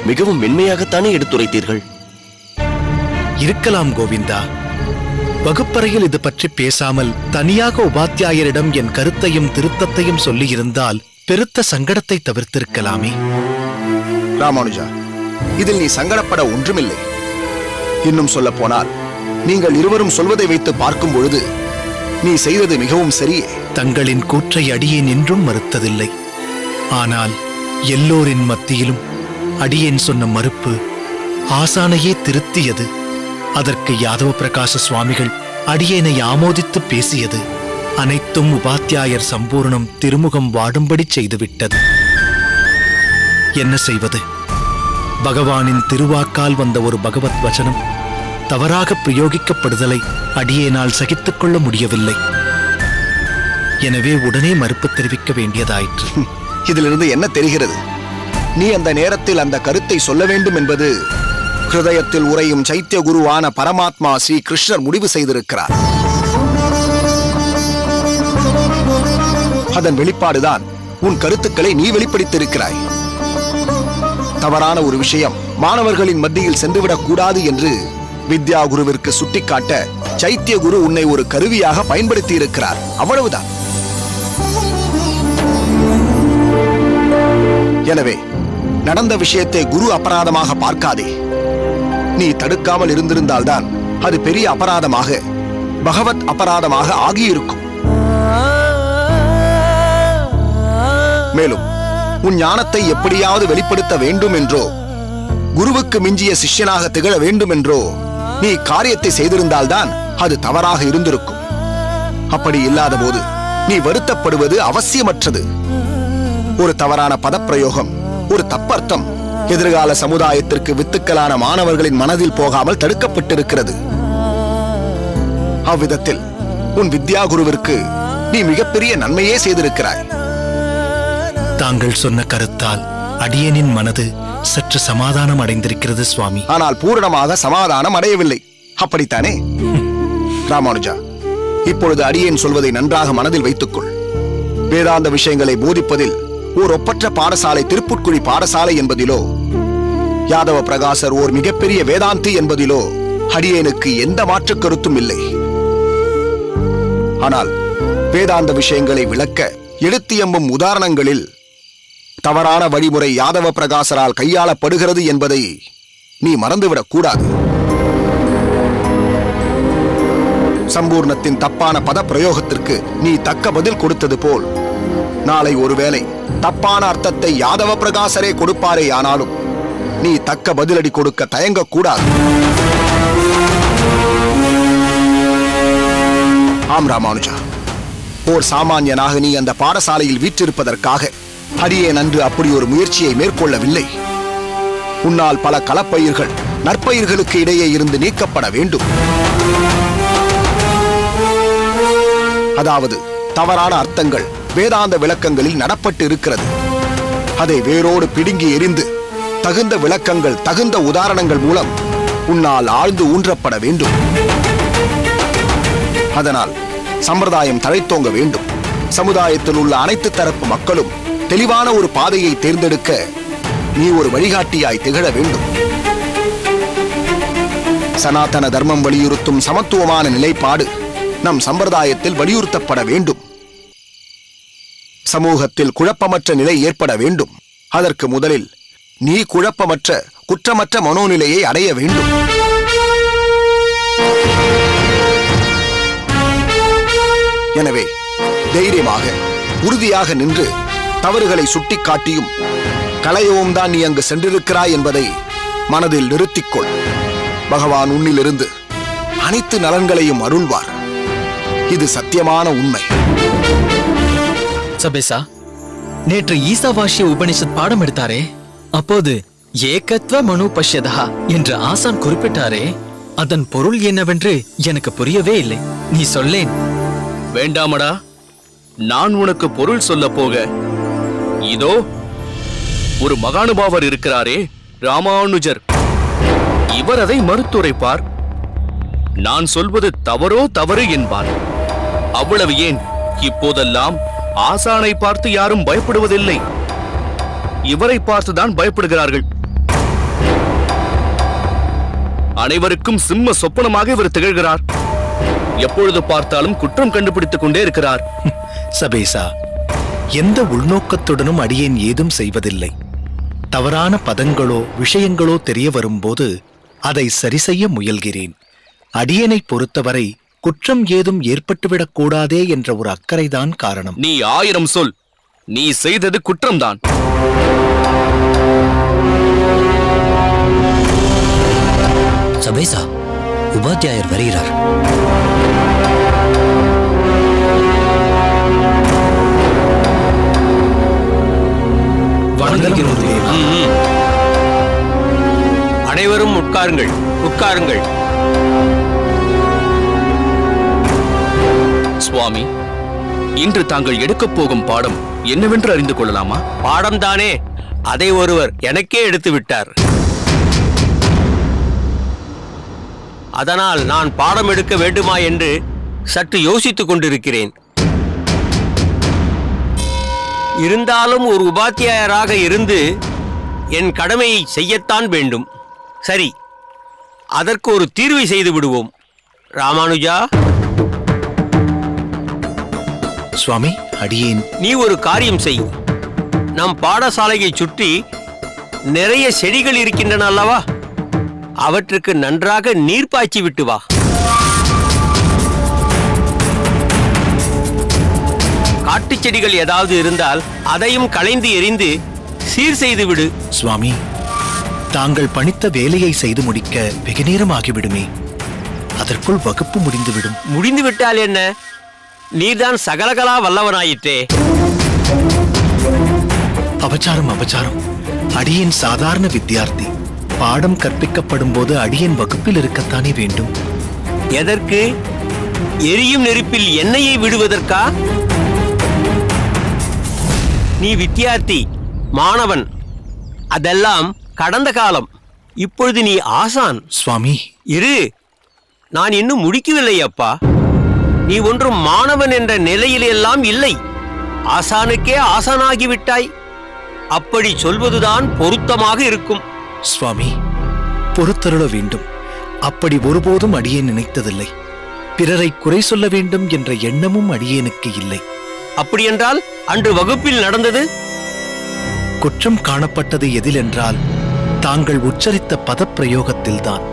மிகவும் மென்மையாகத்தானே எடுத்துரைத்தீர்கள். இருக்கலாம் கோவிந்தா. வகுப்பறையில் இது பற்றி பேசாமல் தனியாக உபாத்தியாயரிடம் என் கருத்தையும் திருத்தத்தையும் சொல்லியிருந்தால் பெருத்த சங்கடத்தை தவிர்த்திருக்கலாமே. ராமானுஜா, இதில் நீ சங்கடப்பட ஒன்றுமில்லை. இன்னும் சொல்ல போனால் நீங்கள் இருவரும் சொல்வதை வைத்து பார்க்கும் பொழுது நீ செய்தது மிகவும் சரியே. தங்களின் கூற்றை அடியேன் என்றும் மறுத்ததில்லை. ஆனால் எல்லோரின் மத்தியிலும் அடியேன் சொன்ன மறுப்பு ஆசானையே திருத்தியது. அதற்கு யாதவ பிரகாச சுவாமிகள் அடியேனை ஆமோதித்து பேசியது அனைத்தும் உபாத்தியாயர் சம்பூர்ணம் திருமுகம் வாடும்படி செய்துவிட்டது. என்ன செய்வது? பகவானின் திருவாக்கால் வந்த ஒரு பகவத் வசனம் தவறாக பிரயோகிக்கப்படுதலை அடியேனால் சகித்துக் கொள்ள முடியவில்லை. எனவே உடனே மறுப்பு தெரிவிக்க வேண்டியதாயிற்று. இதிலிருந்து என்ன தெரிகிறது? நீ அந்த நேரத்தில் அந்த கருத்தை சொல்ல வேண்டும் என்பது ஹிருதயத்தில் உறையும் சைத்திய குருவான பரமாத்மா ஸ்ரீ கிருஷ்ணர் முடிவு செய்திருக்கிறார். அதன் வெளிப்பாடுதான் உன் கருத்துக்களை நீ வெளிப்படுத்தியிருக்கிறாய். தவறான ஒரு விஷயம் மாணவர்களின் மத்தியில் சென்றுவிடக் கூடாது என்று வித்யா குருவிற்கு சுட்டிக்காட்ட சைத்திய குரு உன்னை ஒரு கருவியாக பயன்படுத்தி இருக்கிறார். அவ்வளவுதான். எனவே நடந்த விஷயத்தை குரு அபராதமாக பார்க்காதே. நீ தடுக்காமல் இருந்திருந்தால்தான் அது பெரிய அபராதமாக, பகவத் அபராதமாக ஆகியிருக்கும். மேலும் உன் ஞானத்தை எப்படியாவது வெளிப்படுத்த வேண்டும் என்றோ, குருவுக்கு மிஞ்சிய சிஷ்யனாக திகழ வேண்டும் என்றோ நீ காரியத்தை செய்திருந்தால்தான் அது தவறாக இருந்திருக்கும். அப்படி இல்லாத போது நீ வருத்தப்படுவது அவசியமற்றது. ஒரு தவறான பதப்பிரயோகம், ஒரு தப்பர்த்தம் எதிர்கால சமுதாயத்திற்கு வித்துக்களான மாணவர்களின் மனதில் போகாமல் தடுக்கப்பட்டிருக்கிறது. அவ்விதத்தில் உன் வித்யா குருவிற்கு நீ மிகப்பெரிய நன்மையே செய்திருக்கிறாய். தாங்கள் சொன்ன கருத்தால் அடியேனின் மனது சற்று சமாதானம் அடைந்திருக்கிறது சுவாமி. ஆனால் பூரணமாக சமாதானம் அடையவில்லை, அப்படித்தானே? ராமானுஜா, இப்பொழுது அடியேன் சொல்வதை நன்றாக மனதில் வைத்துக்கொள். வேதாந்த விஷயங்களை போதிப்பதில் ஓர் ஒப்பற்ற பாடசாலை திருப்புட்குழி பாடசாலை என்பதிலோ, யாதவ பிரகாசர் ஓர் மிகப்பெரிய வேதாந்தி என்பதிலோ அடியேனுக்கு எந்த மாற்று கருத்தும் இல்லை. ஆனால் வேதாந்த விஷயங்களை விளக்க எடுத்து எம்பும் உதாரணங்களில் தவறான வழிமுறை யாதவ பிரகாசரால் கையாளப்படுகிறது என்பதை நீ மறந்துவிடக் கூடாது. சம்பூர்ணத்தின் தப்பான பத பிரயோகத்திற்கு நீ தக்க பதில் கொடுத்தது போல் நாளை ஒருவேளை தப்பான அர்த்தத்தை யாதவ பிரகாசரே கொடுப்பாரே, ஆனாலும் நீ தக்க பதிலடி கொடுக்க தயங்கக்கூடாது. ஆம் ராமானுஜா, ஓர் சாமானியனாக நீ அந்த பாடசாலையில் வீற்றிருப்பதற்காக அடியேன் அன்று அப்படி ஒரு முயற்சியை மேற்கொள்ளவில்லை. உன்னால் பல களப்பயிர்கள் நற்பயிர்களுக்கு இடையே இருந்து நீக்கப்பட வேண்டும். அதாவது தவறான அர்த்தங்கள் வேதாந்த விளக்கங்களில் நடப்பட்டு இருக்கிறது. அதை வேரோடு பிடுங்கி எறிந்து தகுந்த விளக்கங்கள், தகுந்த உதாரணங்கள் மூலம் உன்னால் ஆழ்ந்து ஊன்றப்பட வேண்டும். அதனால் சம்பிரதாயம் தழைத்தோங்க வேண்டும். சமுதாயத்தில் உள்ள அனைத்து தரப்பு மக்களும் தெளிவான ஒரு பாதையை தேர்ந்தெடுக்க நீ ஒரு வழிகாட்டியாய் திகழ வேண்டும். சனாதன தர்மம் வலியுறுத்தும் சமத்துவமான நிலைப்பாடு நம் சம்பிரதாயத்தில் வலியுறுத்தப்பட வேண்டும். சமூகத்தில் குழப்பமற்ற நிலை ஏற்பட வேண்டும். அதற்கு முதலில் நீ குழப்பமற்ற, குற்றமற்ற மனோநிலையை அடைய வேண்டும். எனவே தைரியமாக, உறுதியாக நின்று தவறுகளை சுட்டிக்காட்டியும் களையவும் தான் நீ அங்கு சென்றிருக்கிறாய் என்பதை மனதில் நிறுத்திக்கொள். பகவான் உன்னிலிருந்து அனைத்து நலன்களையும் அருள்வார். இது சத்தியமான உண்மை. சபேசா, நேற்று ஈசாவாசிய உபனிஷத் பாடம் எடுத்தாரே, அப்போது ஏகத்வ மனு பஷ்யதா என்று ஆசான் குறிப்பிட்டாரே, அதன் பொருள் என்னவென்று எனக்கு புரியவே இல்லை. நீ சொல்லேன். வேண்டாமடா, நான் உனக்கு பொருள் சொல்ல போக இதோ ஒரு மகானுபாவர் இருக்கிறாரே, ராமானுஜர். இவர் அதை மறுத்துரைப்பார். நான் சொல்வது தவறோ தவறு என்பார். அவ்வளவு ஏன், இப்போதெல்லாம் ஆசானை பார்த்து யாரும் பயப்படுவதில்லை. இவரை பார்த்துதான் பயப்படுகிறார்கள். அனைவருக்கும் சிம்ம சொப்பனமாக இவர் திகழ்கிறார். எப்பொழுது பார்த்தாலும் குற்றம் கண்டுபிடித்துக் கொண்டே இருக்கிறார். சபேசா, எந்த உள்நோக்கத்துடனும் அடியேன் ஏதும் செய்வதில்லை. தவறான பதங்களோ விஷயங்களோ தெரிய வரும்போது அதை சரி செய்ய முயல்கிறேன். அடியேனை பொறுத்தவரை குற்றம் ஏதும் ஏற்பட்டுவிடக் கூடாதே என்ற ஒரு அக்கறைதான் காரணம். நீ 1000 சொல், நீ செய்தது குற்றம்தான். சபேசா, உபாத்தியாயர் வருகிறார். அனைவரும் உட்காருங்கள், உட்காருங்கள். சுவாமி, இன்று தாங்கள் எடுக்கப் போகும் பாடம் என்னவென்று அறிந்து கொள்ளலாமா? பாடம்தானே, அதை ஒருவர் எனக்கே எடுத்து விட்டார். அதனால் நான் பாடம் எடுக்க வேண்டுமா என்று சற்று யோசித்துக் கொண்டிருக்கிறேன். இருந்தாலும் ஒரு உபாத்தியாயராக இருந்து என் கடமையை செய்யத்தான் வேண்டும். சரி, அதற்கு ஒரு தீர்வை செய்து விடுவோம். ராமானுஜா, சுவாமி, அடியேன். நீ ஒரு காரியம் செய். நம் பாடசாலையை சுற்றி நிறைய செடிகள் இருக்கின்றன அல்லவா, அவற்றுக்கு நன்றாக நீர் பாய்ச்சி விட்டு வா. காட்டுச் செடிகள் ஏதாவது இருந்தால் அதையும் களைந்து எறிந்து சீர் செய்து விடு. சுவாமி, தாங்கள் பணித்த வேலையை செய்து முடிக்க வெகு நேரம் ஆகிவிடுமே. அதற்குள் வகுப்பு முடிந்துவிடும். முடிந்து விட்டால் என்ன, நீர்தான் சகலகலா வல்லவனாயிற்றே. அபச்சாரம், அபச்சாரம். அடியேன் சாதாரண வித்தியார்த்தி. பாடம் கற்பிக்கப்படும் போது அடியேன் வகுப்பில் இருக்கத்தானே வேண்டும். எதற்கு? எரியும் நெருப்பில் எண்ணெயை விடுவதற்கா? நீ வித்தியார்த்தி, மாணவன். அதெல்லாம் கடந்த காலம். இப்பொழுது நீ ஆசான். சுவாமி, இரு, நான் இன்னும் முடிக்கவில்லை அப்பா. நீ ஒன்றும் மாணவன் என்ற நிலையிலெல்லாம் இல்லை, ஆசானுக்கே ஆசானாகிவிட்டாய். அப்படி சொல்வதுதான் பொருத்தமாக இருக்கும். சுவாமி, பொறுத்தருள வேண்டும். அப்படி ஒருபோதும் அடியேன் நினைத்ததில்லை. பிறரை குறை சொல்ல வேண்டும் என்ற எண்ணமும் அடியேனுக்கு இல்லை. அப்படியென்றால் அன்று வகுப்பில் நடந்தது? குற்றம் காணப்பட்டது எதிலென்றால் தாங்கள் உச்சரித்த பதப்பிரயோகத்தில்தான்.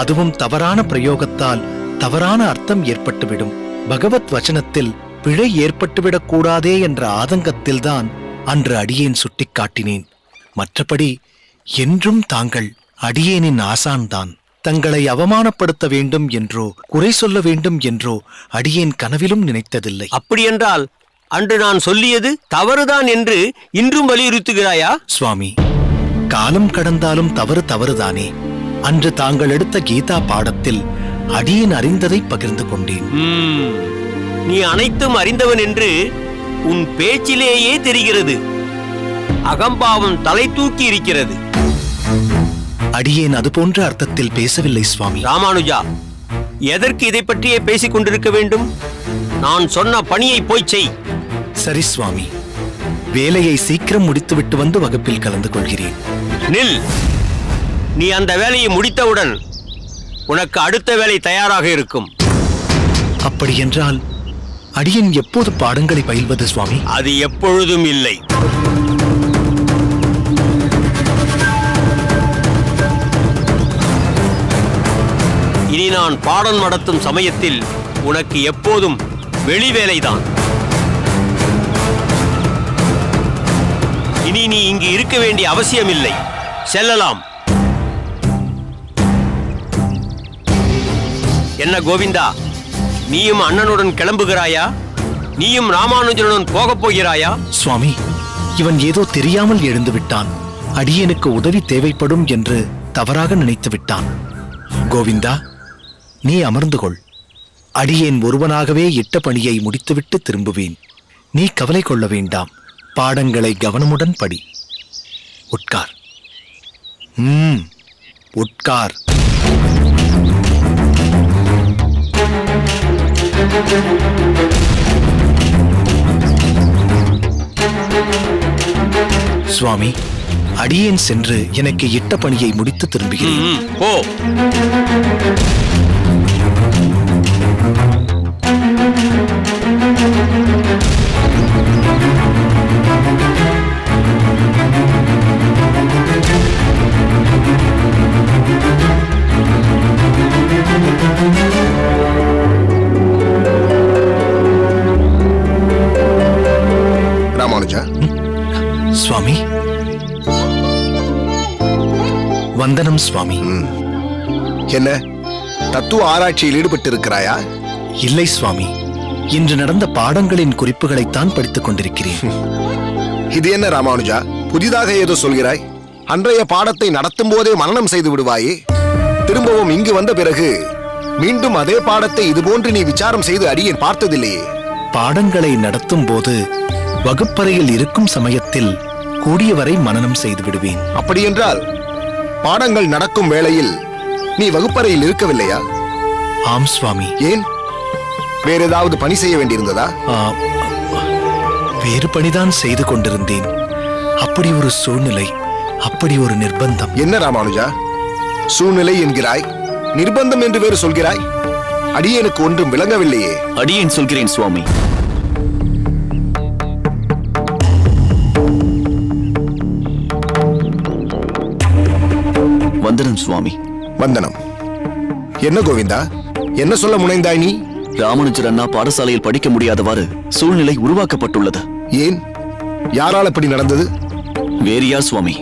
அதுவும் தவறான பிரயோகத்தால் தவறான அர்த்தம் ஏற்பட்டுவிடும். பகவத் வசனத்தில் பிழை ஏற்பட்டுவிடக் கூடாதே என்ற ஆதங்கத்தில்தான் அன்று அடியேன் சுட்டிக்காட்டினேன். மற்றபடி என்றும் தாங்கள் அடியேனின் ஆசான்தான். தங்களை அவமானப்படுத்த வேண்டும் என்றோ குறை சொல்ல வேண்டும் என்றோ அடியேன் கனவிலும் நினைத்ததில்லை. அப்படியென்றால் அன்று நான் சொல்லியது தவறுதான் என்று இன்றும் வலியுறுத்துகிறாயா? சுவாமி, காலம் கடந்தாலும் தவறு தவறுதானே. அன்று தாங்கள் எடுத்த கீதா பாடத்தில் அடியேன் அறிந்ததை பகிர்ந்து கொண்டேன். நீ அனைத்தும் அறிந்தவன் என்று உன் பேச்சிலேயே தெரிகிறது. அகம்பாவம் தலை தூக்கி இருக்கிறது. அடியேன் அது போன்ற அர்த்தத்தில் பேசவில்லை சுவாமி. ராமானுஜா, எதற்கு இதை பற்றியே பேசிக் கொண்டிருக்க வேண்டும்? நான் சொன்ன பணியை போய் செய். சரி சுவாமி, வேலையை சீக்கிரம் முடித்துவிட்டு வந்து வகுப்பில் கலந்து கொள்கிறேன். நில். நீ அந்த வேலையை முடித்தவுடன் உனக்கு அடுத்த வேலை தயாராக இருக்கும். அப்படி என்றால் அடியேன் எப்போது பாடங்களை பயில்வது சுவாமி? அது எப்பொழுதும் இல்லை. இனி நான் பாடம் நடத்தும் சமயத்தில் உனக்கு எப்போதும் வெளி வேலைதான். இனி நீ இங்கு இருக்க வேண்டிய அவசியமில்லை. செல்லலாம். என்ன கோவிந்தா, நீயும் அண்ணனுடன் கிளம்புகிறாயா? நீயும் ராமானுஜனுடன் போகப் போகிறாயா? சுவாமி, இவன் ஏதோ தெரியாமல் எழுந்து விட்டான். அடியேனுக்கு உதவி தேவைப்படும் என்று தவறாக நினைத்து விட்டான். கோவிந்தா, நீ அமர்ந்து கொள். அடியேன் ஒருவனாகவே இட்ட பணியை முடித்துவிட்டு திரும்புவேன். நீ கவலை கொள்ள வேண்டாம். பாடங்களை கவனமுடன் படி. உட்கார். உட்கார். சுவாமி, அடியேன் சென்று எனக்கு இட்ட பணியை முடித்து திரும்புகிறேன். போ. ராமானுஜா. சுவாமி, வந்தனம் சுவாமி. என்ன தத்துவ ஆராய்ச்சியில் ஈடுபட்டிருக்கிறாயா? இல்லை சுவாமி, இன்று நடந்த பாடங்களின் குறிப்புகளைத்தான் படித்துக் கொண்டிருக்கிறேன். இது என்ன ராமானுஜா, புதிதாக ஏதோ சொல்கிறாய்? அன்றைய பாடத்தை நடத்தும் போதே மனனம் செய்து விடுவாயே. திரும்பவும் இங்கு வந்த பிறகு மீண்டும் அதே பாடத்தை இதுபோன்று நீ விசாரம் செய்து அடியேன் பார்த்ததில்லையே. பாடங்களை நடத்தும் போது வகுப்பறையில் இருக்கும் சமயத்தில் கூடியவரை மனனம் செய்து விடுவேன். அப்படியென்றால் பாடங்கள் நடக்கும் வேளையில் நீ வகுப்பறையில் இருக்கவில்லையா? ஆம் சுவாமி. ஏன், வேற ஏதாவது பணி செய்ய வேண்டியிருந்ததா? வேறு பணிதான் செய்து கொண்டிருந்தேன். அப்படி ஒரு சூழ்நிலை, அப்படி ஒரு நிர்பந்தம். என்ன ராமானுஜா, சூழ்நிலை என்கிறாய், நிர்பந்தம் என்று வேறு சொல்கிறாய்? அடியேனுக்கு ஒன்றும் விளங்கவில்லையே. அடியேன் சொல்கிறேன் சுவாமி. வந்தனம் சுவாமி. வந்தனம். என்ன கோவிந்தா, என்ன சொல்ல முனைந்தாய் நீ? ராமானுஜர் அண்ணா பாடசாலையில் படிக்க முடியாதவாறு சூழ்நிலை உருவாக்கப்பட்டுள்ளது. ஏன், யாரால் அப்படி நடந்தது? வேறு யார் சுவாமி?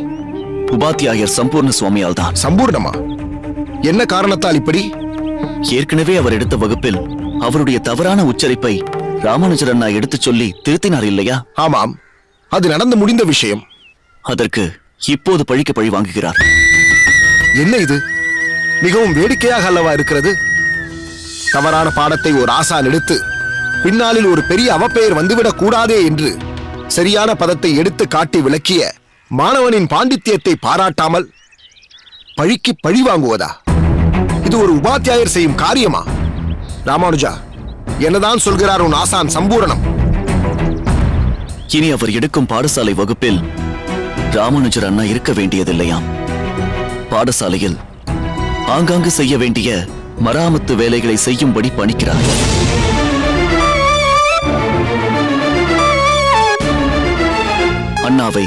உபாத்தியாயர் சம்பூர்ண சுவாமியால் தான். சம்பூர்ணமா? என்ன காரணத்தால் இப்படி? ஏற்கனவே அவர் எடுத்த வகுப்பில் அவருடைய தவறான உச்சரிப்பை ராமானுஜர் அண்ணா எடுத்துச் சொல்லி திருத்தினார் இல்லையா? ஆமாம், அது நடந்து முடிந்த விஷயம். அதற்கு இப்போது பழிக்க பழி வாங்குகிறார். என்ன இது, மிகவும் வேடிக்கையாக அல்லவா இருக்கிறது? தவறான பாடத்தை ஒரு ஆசான் எடுத்து பின்னாளில் ஒரு பெரிய அவப்பெயர் வந்துவிடக் கூடாதே என்று சரியான பதத்தை எடுத்து காட்டி விளக்கிய மாணவனின் பாண்டித்யத்தை பாராட்டாமல் பழிக்கு பழி வாங்குவதா? இது ஒரு உபாத்தியாயர் செய்யும் காரியமா? ராமானுஜா, என்னதான் சொல்கிறார் உன் ஆசான் சம்பூரணம்? இனி அவர் எடுக்கும் பாடசாலை வகுப்பில் ராமானுஜர் அண்ணா இருக்க வேண்டியதில்லையாம். பாடசாலையில் ஆங்காங்கு செய்ய வேண்டிய மராமத்து வேலைகளை செய்யும்படி பணிக்கிறார். அண்ணாவை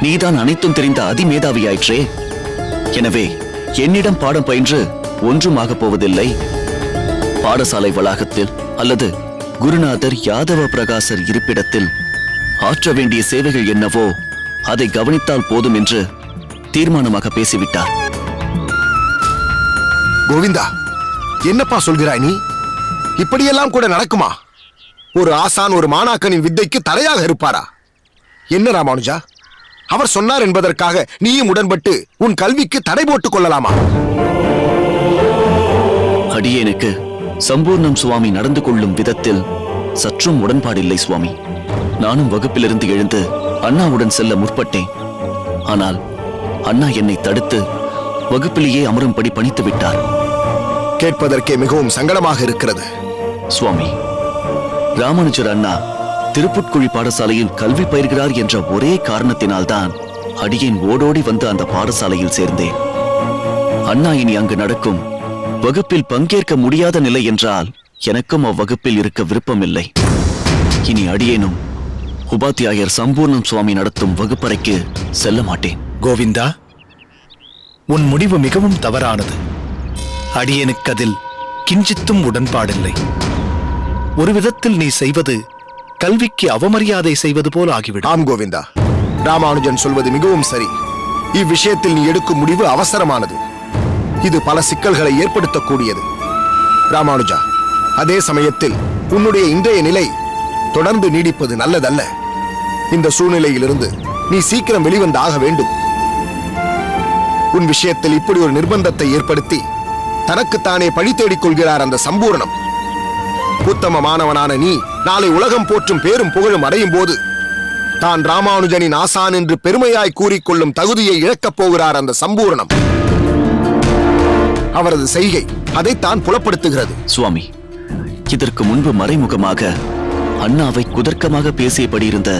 நீதான் அனைத்தும் தெரிந்த அதிமேதாவியாயிற்றே. எனவே என்னிடம் பாடம் பயின்று ஒன்றும் ஆகப் போவதில்லை. பாடசாலை வளாகத்தில் அல்லது குருநாதர் யாதவ பிரகாசர் இருப்பிடத்தில் ஆற்ற வேண்டிய சேவைகள் என்னவோ அதை கவனித்தால் போதும் என்று தீர்மானமாக பேசிவிட்டார். கோவிந்தா, என்னப்பா சொல்கிறாய் நீ? இப்படியெல்லாம் கூட நடக்குமா? ஒரு ஆசான் ஒரு மாணாக்கனின் வித்தைக்கு தடையாக இருப்பாரா? என்ன ராமானுஜா, அவர் சொன்னார் என்பதற்காக நீயும் உடன்பட்டு உன் கல்விக்கு தடை போட்டுக் கொள்ளலாமா? அடியேனுக்கு சம்பூர்ணம் சுவாமி நடந்து கொள்ளும் விதத்தில் சற்றும் உடன்பாடில்லை சுவாமி. நானும் வகுப்பிலிருந்து எழுந்து அண்ணாவுடன் செல்ல முற்பட்டேன். ஆனால் அண்ணா என்னை தடுத்து வகுப்பிலேயே அமரும்படி பணித்து விட்டார். கேட்பதற்கே மிகவும் சங்கடமாக இருக்கிறது. சுவாமி, ராமானுஜர் அண்ணா திருப்புட்குழி பாடசாலையில் கல்வி பயிர்கிறார் என்ற ஒரே காரணத்தினால்தான் அடியேன் ஓடோடி வந்து அந்த பாடசாலையில் சேர்ந்தேன். அண்ணா இனி அங்கு நடக்கும் வகுப்பில் பங்கேற்க முடியாத நிலை என்றால் எனக்கும் அவ்வகுப்பில் இருக்க விருப்பமில்லை. இனி அடியேனும் உபாத்தியாயர் சம்பூர்ணம் சுவாமி நடத்தும் வகுப்பறைக்கு செல்ல மாட்டேன். கோவிந்தா, உன் முடிவு மிகவும் தவறானது. அடியேனுக்கு அதில் கிஞ்சித்தும் உடன்பாடில்லை. ஒரு விதத்தில் நீ செய்வது கல்விக்கு அவமரியாதை செய்வது போல் ஆகிவிடும். ஆம் கோவிந்தா, ராமானுஜன் சொல்வது மிகவும் சரி. இவ்விஷயத்தில் நீ எடுக்கும் முடிவு அவசரமானது. இது பல சிக்கல்களை ஏற்படுத்தக்கூடியது. ராமானுஜா, அதே சமயத்தில் உன்னுடைய இன்றைய நிலை தொடர்ந்து நீடிப்பது நல்லதல்ல. இந்த சூழ்நிலையிலிருந்து நீ சீக்கிரம் வெளிவந்து ஆக வேண்டும். உன் விஷயத்தில் இப்படி ஒரு நிர்பந்தத்தை ஏற்படுத்தி தனக்குத்தானே பழி தேடிக் கொள்கிறார் அந்த சம்பூர்ணம். உத்தமமானவனான நீ நாளை உலகம் போற்றும் பேரும் புகழும் அடையும் போது தான் ராமானுஜனின் ஆசான் என்று பெருமையாய் கூறிக்கொள்ளும் தகுதியை இழக்கப் போகிறார் அந்த சம்பூர்ணம். அவரது செய்கை அதைத்தான் புலப்படுத்துகிறது. சுவாமி, இதற்கு முன்பு மறைமுகமாக அண்ணாவை குதர்க்கமாக பேசியபடி இருந்த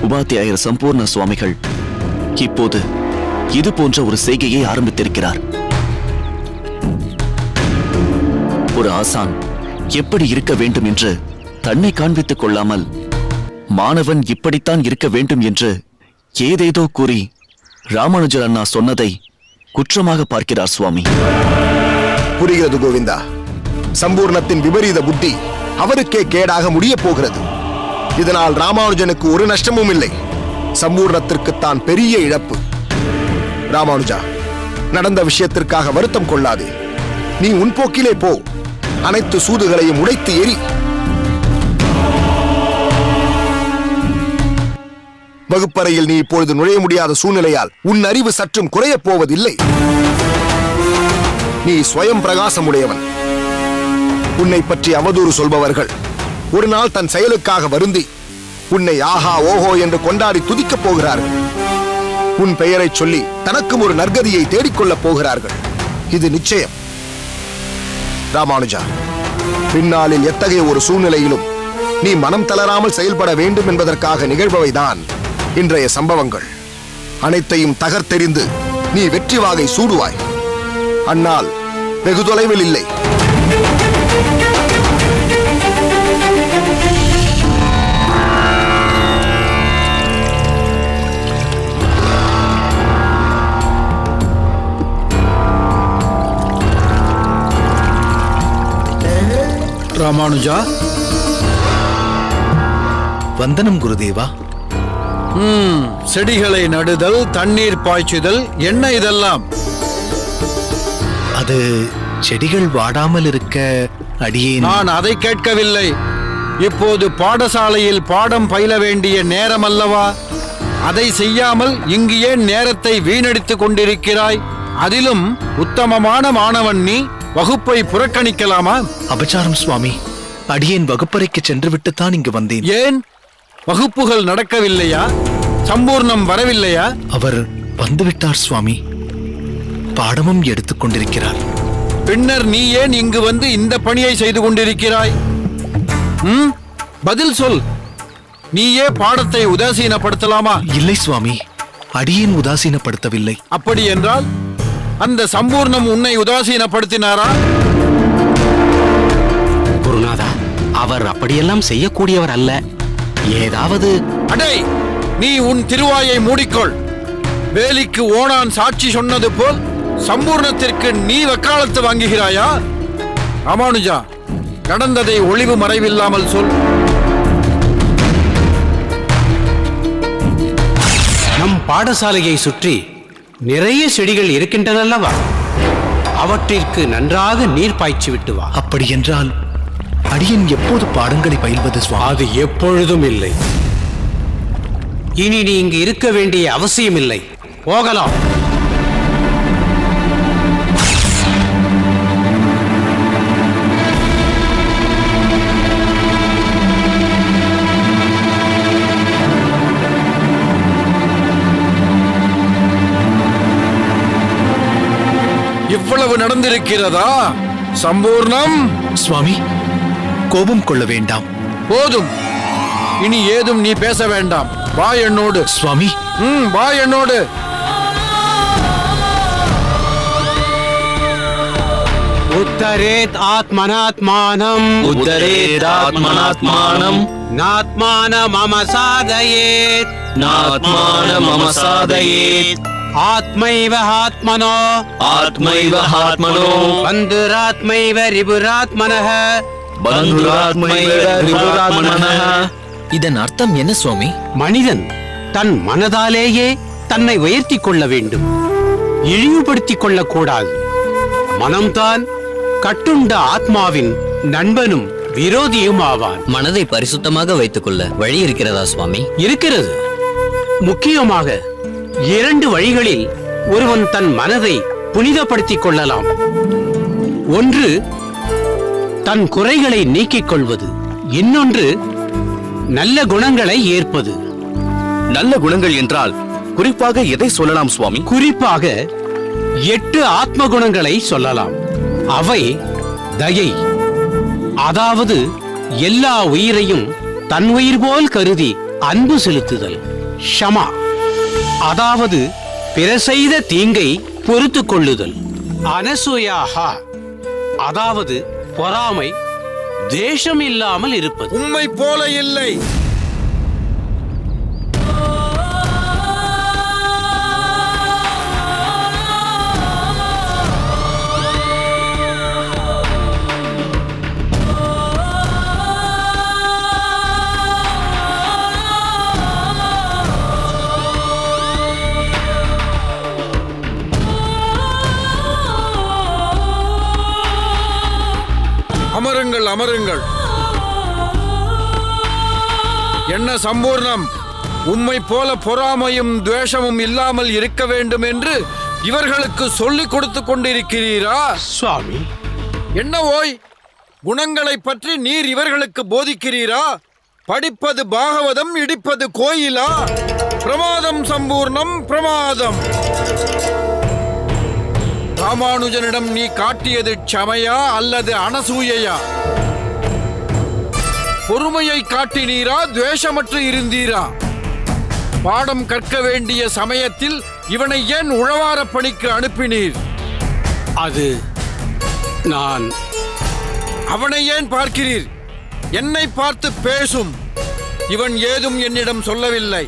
உபாத்தியாயர் சம்பூர்ண சுவாமிகள் இப்போது இது போன்ற ஒரு செய்கையை ஆரம்பித்திருக்கிறார். ஒரு ஆசான் எப்படி இருக்க வேண்டும் என்று தன்னை காண்பித்துக் கொள்ளாமல் மாணவன் இப்படித்தான் இருக்க வேண்டும் என்று ஏதேதோ கூறி ராமானுஜர் அண்ணா சொன்னதை குற்றமாக பார்க்கிறார் சுவாமி. புரிகிறது கோவிந்தா. சம்பூர்ணத்தின் விபரீத புத்தி அவருக்கே கேடாக முடிய போகிறது. இதனால் ராமானுஜனுக்கு ஒரு நஷ்டமும் இல்லை, சம்பூர்ணத்திற்குத்தான் பெரிய இழப்பு. ராமானுஜா, நடந்த விஷயத்திற்காக வருத்தம் கொள்ளாதே. நீ உன் போக்கிலே போ. அனைத்து சூதுகளையும் உடைத்து எரி. வகுப்பறையில் நீ இப்பொழுது நுழைய முடியாத சூழ்நிலையால் உன் அறிவு சற்றும் குறையப் போவதில்லை. நீ ஸ்வயம் பிரகாசமுடையவன். உன்னை பற்றி அவதூறு சொல்பவர்கள் ஒரு நாள் தன் செயலுக்காக வருந்தி உன்னை ஆஹா ஓஹோ என்று கொண்டாடி துதிக்கப் போகிறார்கள். உன் பெயரை சொல்லி தனக்கும் ஒரு நற்கதியை தேடிக்கொள்ளப் போகிறார்கள். இது நிச்சயம். ராமானுஜா, பின்னாளில் எத்தகைய ஒரு சூழ்நிலையிலும் நீ மனம் தளராமல் செயல்பட வேண்டும் என்பதற்காக நிகழ்பவைதான் இன்றைய சம்பவங்கள். அனைத்தையும் தகர்த்தெறிந்து நீ வெற்றி வாகை சூடுவாய். அன்னால் வெகு தொலைவில் இல்லை. ராமானுஜா, வந்தனம் குருதேவா. செடிகளை நடுதல், தண்ணீர் பாய்ச்சுதல், என்ன இதெல்லாம்? அது செடிகள் வாடாமல் இருக்க அடியேன். நான் அதை கேட்கவில்லை. இப்போது பாடசாலையில் பாடம் பயில வேண்டிய நேரம் அல்லவா? அதை செய்யாமல் இங்கு ஏன் நேரத்தை வீணடித்துக் கொண்டிருக்கிறாய்? அதிலும் உத்தமமான மாணவன் நீ வகுப்பை புறக்கணிக்கலாமா? அபச்சாரம் சுவாமி. அடியேன் வகுப்பறைக்கு சென்று விட்டுத்தான் இங்கு வந்தேன். ஏன் வகுப்புகள் நடக்கவில்லையா? சம்பூர்ணம் வரவில்லையா? அவர் வந்துவிட்டார் சுவாமி. பாடமும் எடுத்துக் கொண்டிருக்கிறார். பின்னர் நீ ஏன் இங்கு வந்து இந்த பணியை செய்து கொண்டிருக்கிறாய்? பதில் சொல். நீயே பாடத்தை உதாசீனப்படுத்தலாமா? இல்லை சுவாமி, அடியேன் உதாசீனப்படுத்தவில்லை. அப்படி என்றால் அந்த சம்பூர்ணம் உன்னை உதாசீனப்படுத்தினாரா? குருநாதா, அவர் அப்படியெல்லாம் செய்யக்கூடியவர் அல்ல. ஏதாவது அடே, நீ உன் திருவாயை மூடிக்கொள். வேலிக்கு ஓணான் சாட்சி சொன்னது போல் சம்பூர்ணத்திற்கு நீ வக்காலத்து வாங்குகிறாயா? ராமானுஜா, நடந்ததை ஒளிவு மறைவில்லாமல் சொல். நம் பாடசாலையை சுற்றி நிறைய செடிகள் இருக்கின்றனல்லவா? அவற்றிற்கு நன்றாக நீர் பாய்ச்சி விட்டு வா. அப்படி என்றால் அடியேன் எப்போது பாடங்களை பயில்வது சுவாமி? அது எப்பொழுதும் இல்லை. இனி நீ இங்கு இருக்க வேண்டிய அவசியம் இல்லை. போகலாம். இவ்வளவு நடந்திருக்கிறதா? சம்பூர்ணம், சுவாமி, கோபம் கொள்ள வேண்டாம். போதும். இனி ஏதும் நீ பேச வேண்டாம். வா என்னோடு. சுவாமி, வா என்னோடு. உத்தரேத் ஆத்மனாத்மானம் உத்தரேதாத்மனாத்மானம் நாத்மானமமசாதயேத் நாத்மானமமசாதயேத் ஆத்மைவ ஆத்மனோ ஆத்மைவ ஆத்மனோ பந்துராத்மைவ ரிபுராத்மனः பந்துராத்மைவ ரிபுராத்மனः. இதன் அர்த்தம் என்ன சுவாமி? மனிதன் தன் மனதாலேயே தன்னை உயர்த்திக் கொள்ள வேண்டும், இழிவுபடுத்திக் கொள்ளக்கூடாது. மனம்தான் கட்டுண்ட ஆத்மாவின் நண்பனும் விரோதியும் ஆவான். மனதை பரிசுத்தமாக வைத்துக் கொள்ள வழி இருக்கிறதா சுவாமி? இருக்கிறது. முக்கியமாக 2 வழிகளில் ஒருவன் தன் மனதை புனிதப்படுத்திக் கொள்ளலாம். ஒன்று தன் குறைகளை நீக்கிக் கொள்வது, இன்னொன்று நல்ல குணங்களை ஏற்பது. நல்ல குணங்கள் என்றால் குறிப்பாக எதை சொல்லலாம் சுவாமி? குறிப்பாக 8 ஆத்ம குணங்களை சொல்லலாம். அவை தயை, அதாவது எல்லா உயிரையும் தன் உயிர் போல் கருதி அன்பு செலுத்துதல். ஷமா, அதாவது பிற செய்த தீங்கை பொறுத்துக் கொள்ளுதல். அனசூயாஹா, அதாவது பொறாமை, தேசம் இல்லாமல் இருப்பது. உம்மை போல இல்லை. அமருங்கள், அமருங்கள். என்ன சம்பூர்ணம், உம்மை போல பொறாமையும் துவேஷமும் இல்லாமல் இருக்க வேண்டும் என்று இவர்களுக்கு சொல்லிக் கொடுத்து கொண்டிருக்கிறீரா? சுவாமி, என்ன ஓய், குணங்களை பற்றி நீர் இவர்களுக்கு போதிக்கிறீரா? படிப்பது பாகவதம், இடிப்பது கோயிலா? பிரமாதம் சம்பூர்ணம், பிரமாதம். ராமானுஜனிடம் நீ காட்டியது க்ஷமையா அல்லது அனசூயையா? பொறுமையை காட்டினீரா, துவேஷமற்று இருந்தீரா? பாடம் கற்க வேண்டிய சமயத்தில் இவனை ஏன் உழவார பணிக்கு அனுப்பினீர்? அது நான். அவனை ஏன் பார்க்கிறீர்? என்னை பார்த்து பேசும். இவன் ஏதும் என்னிடம் சொல்லவில்லை.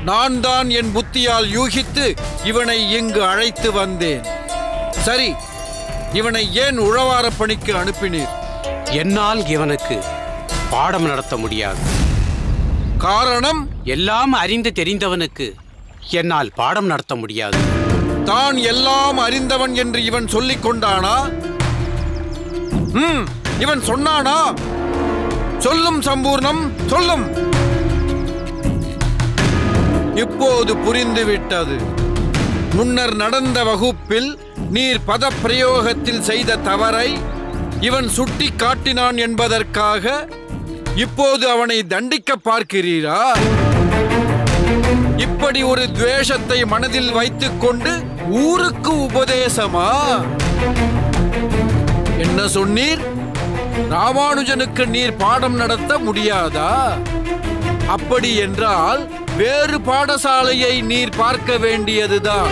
நான் தான் என் புத்தியால் யூகித்து இவனை இங்கு அழைத்து வந்தேன். சரி, இவனை ஏன் உழவார பணிக்கு அனுப்பினீர்? என்னால் இவனுக்கு பாடம் நடத்த முடியாது. காரணம்? எல்லாம் அறிந்து தெரிந்தவனுக்கு என்னால் பாடம் நடத்த முடியாது. தான் எல்லாம் அறிந்தவன் என்று இவன் சொல்லிக் கொண்டானா? இவன் சொன்னானா? சொல்லும் சம்பூர்ணம், சொல்லும். இப்போது புரிந்துவிட்டது. முன்னர் நடந்த வகுப்பில் நீர் பதப்பிரயோகத்தில் செய்த தவறை இவன் சுட்டி காட்டினான் என்பதற்காக இப்போது அவனை தண்டிக்க பார்க்கிறீரா? இப்படி ஒரு துவேஷத்தை மனதில் வைத்துக் கொண்டு ஊருக்கு உபதேசமா? என்ன சொன்னீர்? ராமானுஜனுக்கு நீர் பாடம் நடத்த முடியாதா? அப்படி என்றால் வேறு பாடசாலையை நீர் பார்க்க வேண்டியதுதான்.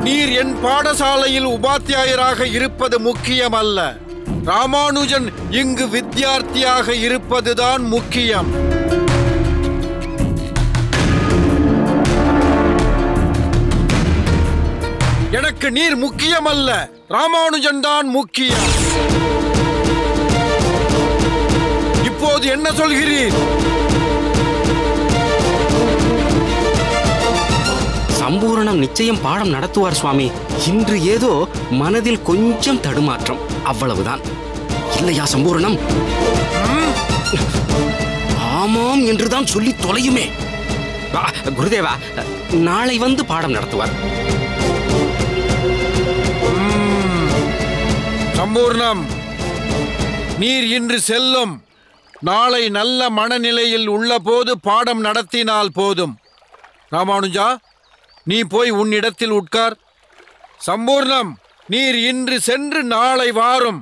நீர் என் பாடசாலையில் உபாத்தியாயராக இருப்பது முக்கியமல்ல. ராமானுஜன் இங்கு வித்தியார்த்தியாக இருப்பதுதான் முக்கியம். எனக்கு நீர் முக்கியமல்ல, ராமானுஜன் தான் முக்கியம். இப்போது என்ன சொல்கிறீர்? சம்பூரணம் நிச்சயம் பாடம் நடத்துவார் சுவாமி. இன்று ஏதோ மனதில் கொஞ்சம் தடுமாற்றம், அவ்வளவுதான். இல்லையா சம்பூரணம்? ஆமாம் என்றுதான் சொல்லி தொலையுமே. குருதேவா, நாளை வந்து பாடம் நடத்துவார். சம்பூர்ணம், நீர் இன்று செல்லும். நாளை நல்ல மனநிலையில் உள்ளபோது பாடம் நடத்தினால் போதும். ராமானுஜா, நீ போய் உன் இடத்தில் உட்கார். சம்பூர்ணம், நீர் இன்று சென்று நாளை வாரும்.